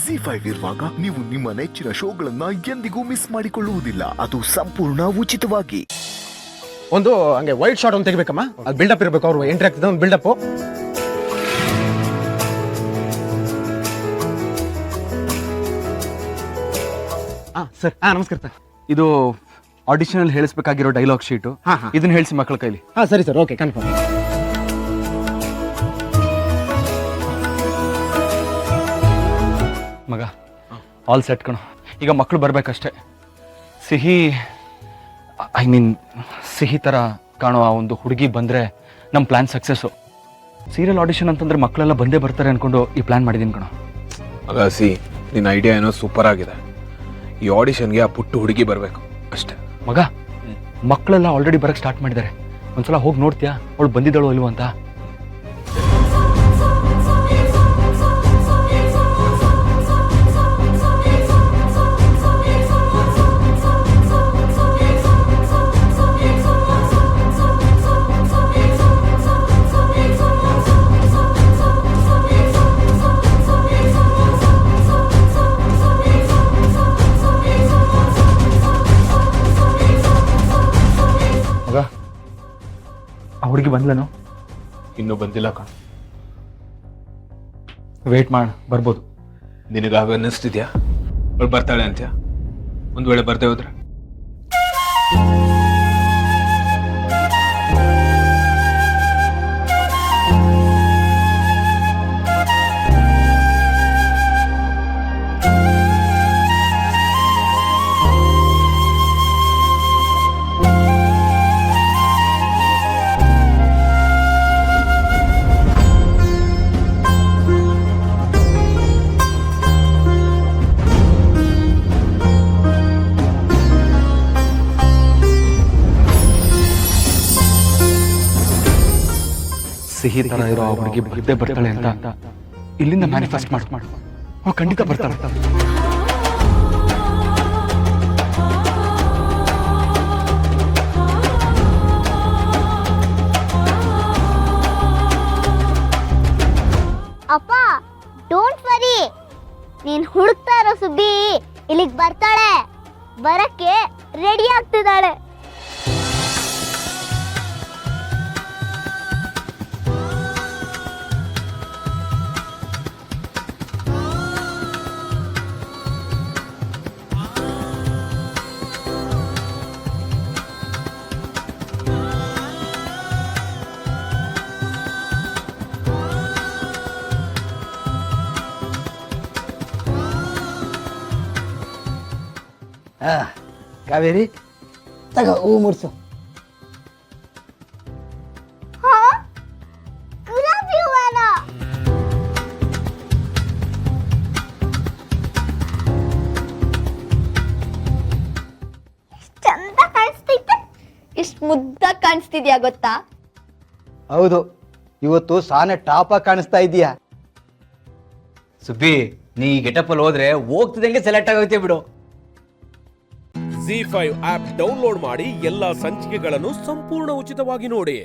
ZEE5 ಇರುವಾಗ ನೀವು ನಿಮ್ಮ ನೆಚ್ಚಿನ ಶೋಗಳನ್ನ ಎಂದಿಗೂ ಮಿಸ್ ಮಾಡಿಕೊಳ್ಳುವುದಿಲ್ಲ. ಅದು ಸಂಪೂರ್ಣ ಉಚಿತವಾಗಿ. ಒಂದು ಹಂಗೆ ವೈಟ್ ಶಾಟ್ ಒಂದು ತೆಗಿಬೇಕಮ್ಮ. ಅದು ಬಿಲ್ಡಪ್ ಇರಬೇಕು. ಅವ್ರು ಎಂಟ್ರಿ ಆಗ್ತಿದೆ ಒಂದು ಬಿಲ್ಡಪ್. ಸರ್ ನಮಸ್ಕಾರ ಸರ್. ಇದು ಆಡಿಷನ್ ಹೇಳಿಸಬೇಕಾಗಿರೋ ಡೈಲಾಗ್ ಶೀಟು. ಇದನ್ನ ಹೇಳಿಸಿ ಮಕ್ಕಳ ಕೈಲಿ. ಸರಿ ಸರ್, ಓಕೆ, ಕನ್ಫರ್ಮ್. ಮಗ ಆಲ್ ಸೆಟ್ ಕಣೋ. ಈಗ ಮಕ್ಕಳು ಬರ್ಬೇಕಷ್ಟೆ. ಸಿಹಿ ಥರ ಕಾಣೋ ಆ ಒಂದು ಹುಡುಗಿ ಬಂದರೆ ನಮ್ಮ ಪ್ಲ್ಯಾನ್ ಸಕ್ಸಸ್ಸು. ಸೀರಿಯಲ್ ಆಡಿಷನ್ ಅಂತಂದ್ರೆ ಮಕ್ಕಳೆಲ್ಲ ಬಂದೇ ಬರ್ತಾರೆ ಅಂದ್ಕೊಂಡು ಈ ಪ್ಲ್ಯಾನ್ ಮಾಡಿದ್ದೀನಿ ಕಣೋ. ಮಗ ನಿನ್ನ ಐಡಿಯಾ ಏನೋ ಸೂಪರ್ ಆಗಿದೆ. ಈ ಆಡಿಷನ್ಗೆ ಆ ಪುಟ್ಟು ಹುಡುಗಿ ಬರಬೇಕು ಅಷ್ಟೇ. ಮಗ ಮಕ್ಕಳೆಲ್ಲ ಆಲ್ರೆಡಿ ಬರೋಕ್ಕೆ ಸ್ಟಾರ್ಟ್ ಮಾಡಿದ್ದಾರೆ. ಒಂದ್ಸಲ ಹೋಗಿ ನೋಡ್ತೀಯಾ ಅವಳು ಬಂದಿದ್ದಾಳು ಇಲ್ವ ಅಂತ? ಆ ಹುಡುಗಿ ಬಂದ್ಲೇನೋ? ಇನ್ನೂ ಬಂದಿಲ್ಲ ಕಣ. ವೇಟ್ ಮಾಡ, ಬರ್ಬೋದು. ನಿನಗಾಗ ಅನ್ನಿಸ್ತಿದ್ಯಾ ಅವಳು ಬರ್ತಾಳೆ ಅಂತ್ಯಾ? ಒಂದು ವೇಳೆ ಬರ್ದೇ ಹೋದ್ರೆ? ಸಿಹಿ ತರ ಇರೋ ಆ ಹುಡುಗಿ ಬರ್ದೇ ಬರ್ತಾಳೆ ಅಂತ ಇಲ್ಲಿಂದ ಮ್ಯಾನಿಫೆಸ್ಟ್ ಮಾಡು. ಅವಳು ಖಂಡಿತ ಬರ್ತಾಳೆ. ಅಪ್ಪ, ಡೋಂಟ್ ವರಿ, ನೀನ್ ಹುಡುಕ್ತಾ ಇರೋ ಸುಬ್ಬಿ ಇಲ್ಲಿಗೆ ಬರ್ತಾಳೆ. ಬರಕ್ಕೆ ರೆಡಿ ಆಗ್ತಿದ್ದಾಳೆ. ಕಾವೇರಿ, ತಗೋ ಹೂ ಮುಡ್ಸು. ಗುಲಾಬಿ ಹೂವನ ಚಂದ ಕಾಣಿಸ್ತೈತೆ. ಇಷ್ಟು ಮುದ್ದಾಗಿ ಕಾಣಿಸ್ತಿದ್ಯಾ ಗೊತ್ತಾ? ಹೌದು, ಇವತ್ತು ಸಾನೆ ಟಾಪ್ ಆಗಿ ಕಾಣಿಸ್ತಾ ಇದೀಯಾ. ಸುಬ್ಬಿ, ನೀ ಗೆಟಪ್ ಅಲ್ಲಿ ಹೋದ್ರೆ ಹೋಗ್ತಿದಂಗೆ ಸೆಲೆಕ್ಟ್ ಆಗೋಯ್ತೆ ಬಿಡು. ZEE5 ಆಪ್ ಡೌನ್ಲೋಡ್ ಮಾಡಿ ಎಲ್ಲಾ ಸಂಚಿಕೆಗಳನ್ನು ಸಂಪೂರ್ಣ ಉಚಿತವಾಗಿ ನೋಡಿ.